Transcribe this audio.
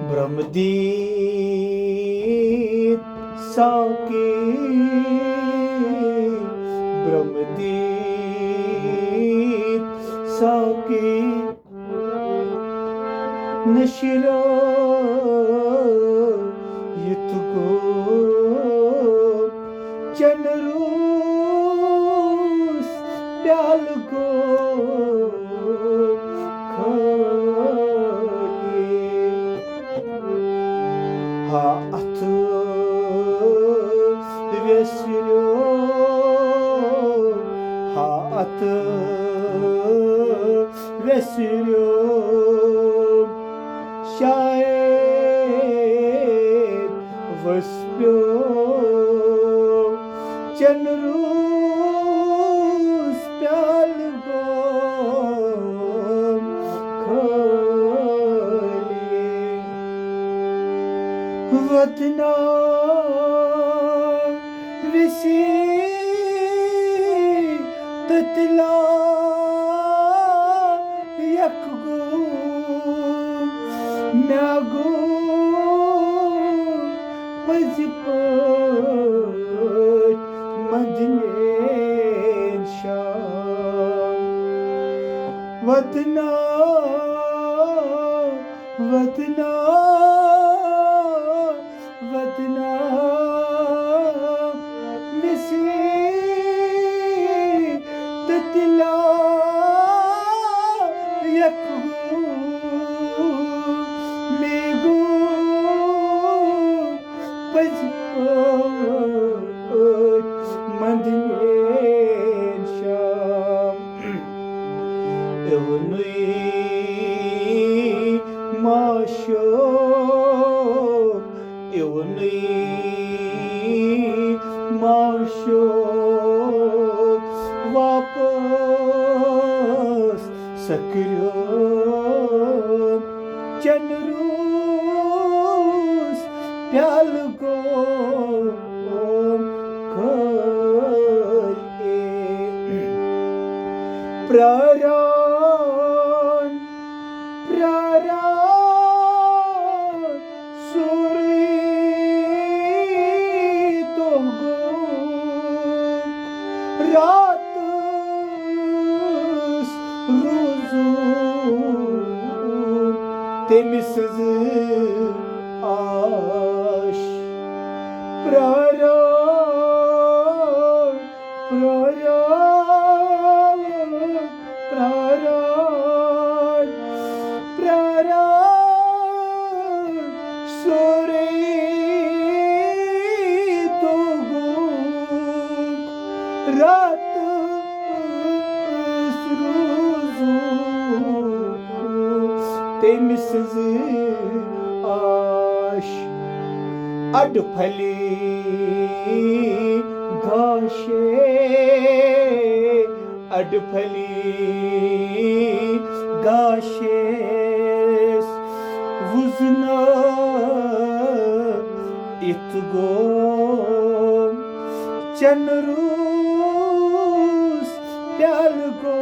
ब्रह्मदीत साके ब्रह्मदीत साके नशिरा युतको चनरूस प्याल को ha atı vesiliyor, ha atı vesiliyor, şayet vespıyor, cenrus pelgom वतना विसी ततला यकगो म्यागो पजपट मदनेन शाम वतना वतना वतना मिसी ततला यकगो मेगो पजपट मदनेन शाम एवनुई माशो एवनुई माशो वापस सक्रियो चनरूस प्याल को प्रारान प्रारान सूरी तो गो रात रोजू तेमिसज आश प्रारान प्रारान प्रारान प्रारान सोरे तो गो रात रोजू तेमिसज आश अडफली घाशे अडफली गाशेस वुजना इतगो चनरूस प्याल गो